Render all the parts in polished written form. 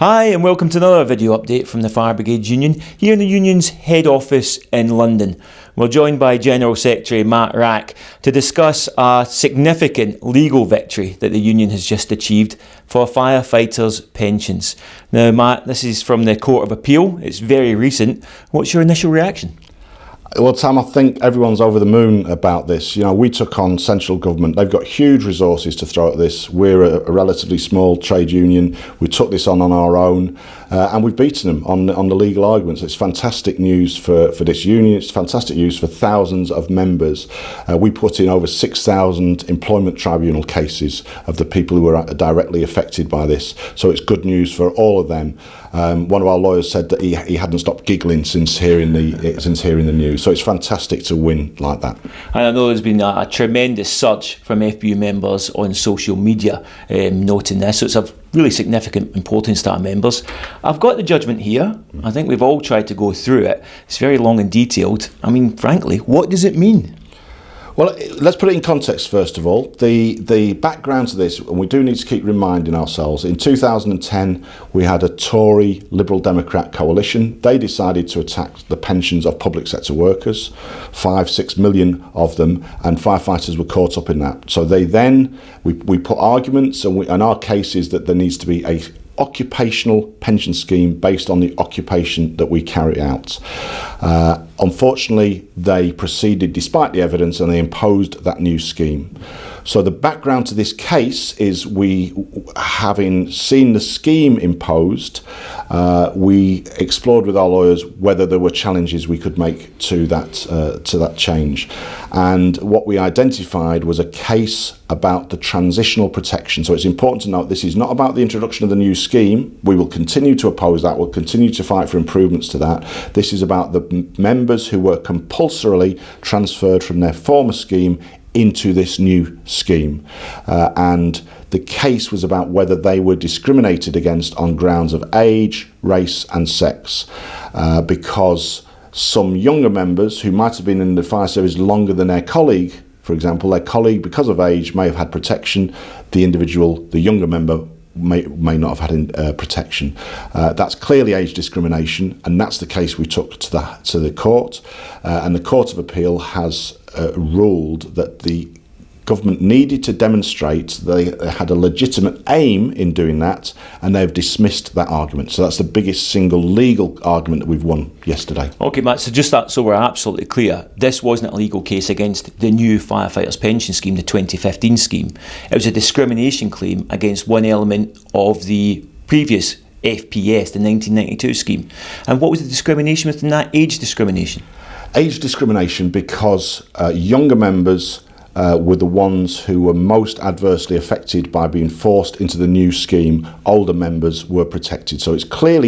Hi and welcome to another video update from the Fire Brigades Union, here in the Union's head office in London. We're joined by General Secretary Matt Rack to discuss a significant legal victory that the Union has just achieved for firefighters' pensions. Now Matt, this is from the Court of Appeal, it's very recent. What's your initial reaction? Well, Tam, I think everyone's over the moon about this. You know, we took on central government. They've got huge resources to throw at this. We're a relatively small trade union. We took this on our own, and we've beaten them on the legal arguments. It's fantastic news for this union. It's fantastic news for thousands of members. We put in over 6,000 Employment Tribunal cases of the people who were directly affected by this. So it's good news for all of them. One of our lawyers said that he hadn't stopped giggling since hearing the news. So it's fantastic to win like that. And I know there's been a tremendous surge from FBU members on social media noting this, so it's of really significant importance to our members. I've got the judgment here. I think we've all tried to go through it. It's very long and detailed. I mean, frankly, what does it mean? Well, let's put it in context first of all. The background to this, and we do need to keep reminding ourselves, in 2010 we had a Tory Liberal Democrat coalition. They decided to attack the pensions of public sector workers, 5-6 million of them, and firefighters were caught up in that. So we put arguments, and our case is that there needs to be a occupational pension scheme based on the occupation that we carry out. Unfortunately, they proceeded despite the evidence and they imposed that new scheme. So the background to this case is having seen the scheme imposed, we explored with our lawyers whether there were challenges we could make to that change. And what we identified was a case about the transitional protection. So it's important to note this is not about the introduction of the new scheme. We will continue to oppose that. We'll continue to fight for improvements to that. This is about the members who were compulsorily transferred from their former scheme into this new scheme. And the case was about whether they were discriminated against on grounds of age, race and sex, because some younger members who might have been in the fire service longer than their colleague, for example, their colleague because of age may have had protection, the younger member may not have had protection. That's clearly age discrimination, and that's the case we took to the court, and the Court of Appeal has ruled that the government needed to demonstrate they had a legitimate aim in doing that, and they've dismissed that argument. So that's the biggest single legal argument that we've won yesterday. Okay, Matt, so just that, so we're absolutely clear, this wasn't a legal case against the new firefighters pension scheme, the 2015 scheme. It was a discrimination claim against one element of the previous FPS, the 1992 scheme. And what was the discrimination within that? Age discrimination? Age discrimination because younger members were the ones who were most adversely affected by being forced into the new scheme. Older members were protected. So it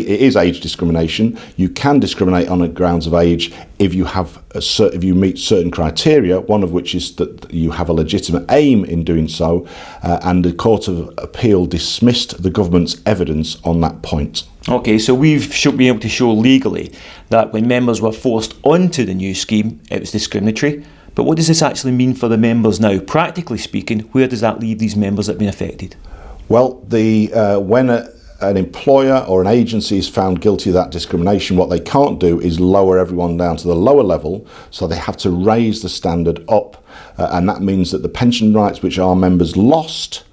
is age discrimination. You can discriminate on the grounds of age if you meet certain criteria, one of which is that you have a legitimate aim in doing so, and the Court of Appeal dismissed the government's evidence on that point. Okay, so we've been able to show legally that when members were forced onto the new scheme, it was discriminatory. But what does this actually mean for the members now? Practically speaking, where does that leave these members that have been affected? Well, when an employer or an agency is found guilty of that discrimination, what they can't do is lower everyone down to the lower level, so they have to raise the standard up, and that means that the pension rights which our members lost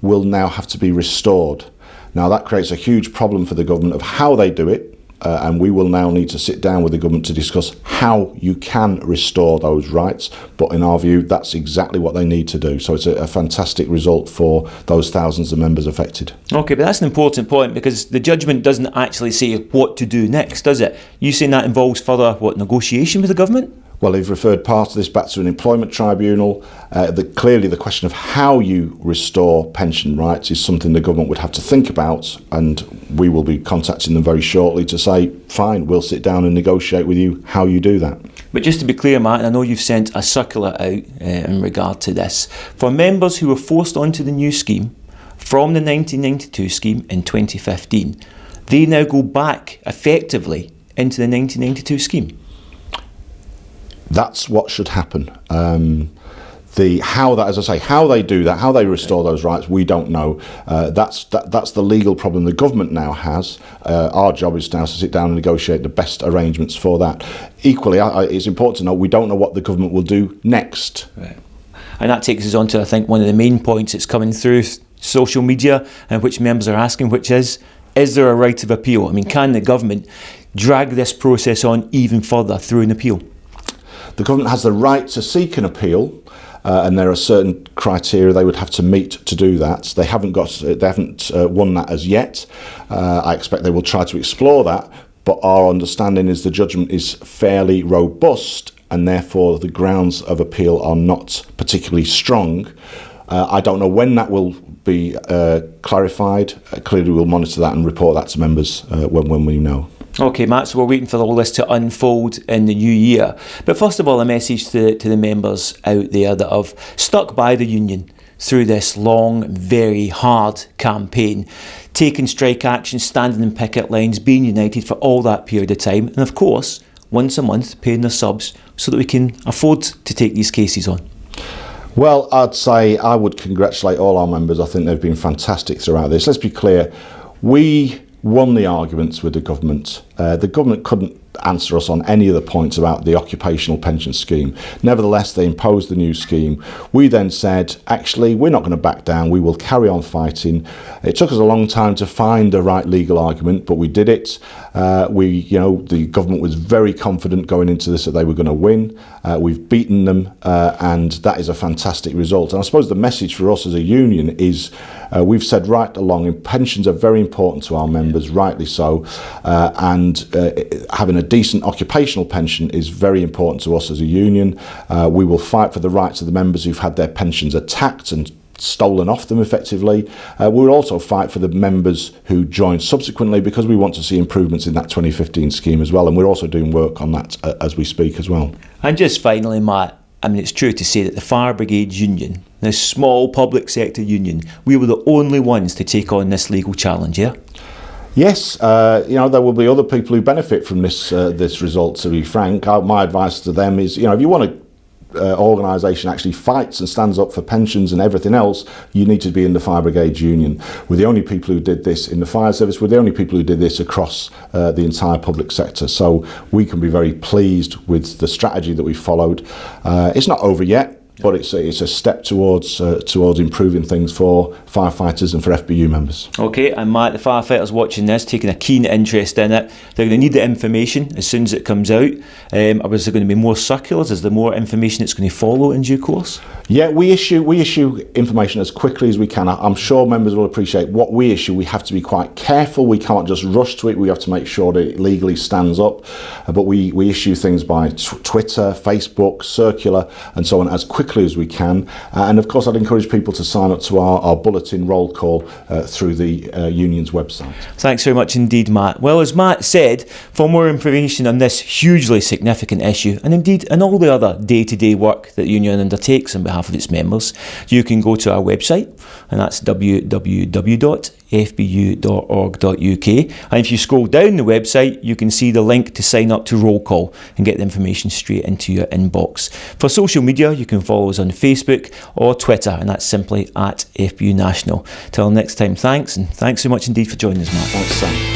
will now have to be restored. Now that creates a huge problem for the government of how they do it, and we will now need to sit down with the government to discuss how you can restore those rights. But in our view, that's exactly what they need to do. So it's a fantastic result for those thousands of members affected. Okay, but that's an important point, because the judgment doesn't actually say what to do next, does it? You saying that involves further, negotiation with the government? Well, they've referred part of this back to an Employment Tribunal. Clearly the question of how you restore pension rights is something the government would have to think about, and we will be contacting them very shortly to say, fine, we'll sit down and negotiate with you how you do that. But just to be clear, Matt, and I know you've sent a circular out in regard to this, for members who were forced onto the new scheme from the 1992 scheme in 2015, they now go back effectively into the 1992 scheme. That's what should happen. How they do that, how they restore those rights, we don't know. That's the legal problem the government now has. Our job is now to sit down and negotiate the best arrangements for that. Equally, it's important to know we don't know what the government will do next. Right. And that takes us on to, I think, one of the main points that's coming through social media and which members are asking, which is there a right of appeal? I mean, can the government drag this process on even further through an appeal? The government has the right to seek an appeal. And there are certain criteria they would have to meet to do that. They haven't won that as yet. I expect they will try to explore that, but our understanding is the judgment is fairly robust, and therefore the grounds of appeal are not particularly strong. I don't know when that will be clarified. Clearly we'll monitor that and report that to members when we know. Okay, Matt, so we're waiting for all this to unfold in the new year. But first of all, a message to the members out there that have stuck by the union through this long, very hard campaign, taking strike action, standing in picket lines, being united for all that period of time, and of course, once a month, paying their subs so that we can afford to take these cases on. Well, I'd say I would congratulate all our members. I think they've been fantastic throughout this. Let's be clear, we won the arguments with the government. The government couldn't answer us on any of the points about the occupational pension scheme. Nevertheless, they imposed the new scheme. We then said, actually, we're not going to back down. We will carry on fighting. It took us a long time to find the right legal argument, but we did it. The government was very confident going into this that they were going to win. We've beaten them, and that is a fantastic result. And I suppose the message for us as a union is we've said right along, pensions are very important to our members, rightly so, and having a decent occupational pension is very important to us as a union. We will fight for the rights of the members who've had their pensions attacked and stolen off them effectively. We'll also fight for the members who joined subsequently, because we want to see improvements in that 2015 scheme as well, and we're also doing work on that as we speak as well. And just finally, Matt, I mean, it's true to say that the Fire Brigades Union, this small public sector union, we were the only ones to take on this legal challenge, yeah? Yes, there will be other people who benefit from this result, to be frank. My advice to them is, if you want an organisation actually fights and stands up for pensions and everything else, you need to be in the Fire Brigades Union. We're the only people who did this in the fire service. We're the only people who did this across the entire public sector. So we can be very pleased with the strategy that we followed. It's not over yet, but it's a step towards improving things for firefighters and for FBU members. Okay, and Matt, the firefighters watching this, taking a keen interest in it, they're going to need the information as soon as it comes out. Is there going to be more circulars? Is there more information that's going to follow in due course? Yeah, we issue information as quickly as we can. I'm sure members will appreciate what we issue. We have to be quite careful. We can't just rush to it. We have to make sure that it legally stands up. But we issue things by Twitter, Facebook, circular, and so on as quickly as we can. And of course, I'd encourage people to sign up to our bulletin roll call through the union's website. Thanks very much indeed, Matt. Well, as Matt said, for more information on this hugely significant issue, and indeed on all the other day-to-day work that the union undertakes on behalf of its members, you can go to our website, and that's www.fbu.org.uk. And if you scroll down the website, you can see the link to sign up to roll call and get the information straight into your inbox. For social media, you can follow us on Facebook or Twitter, and that's simply @FBU National. Till next time, thanks, and thanks so much indeed for joining us, Matt. Thanks, Sam.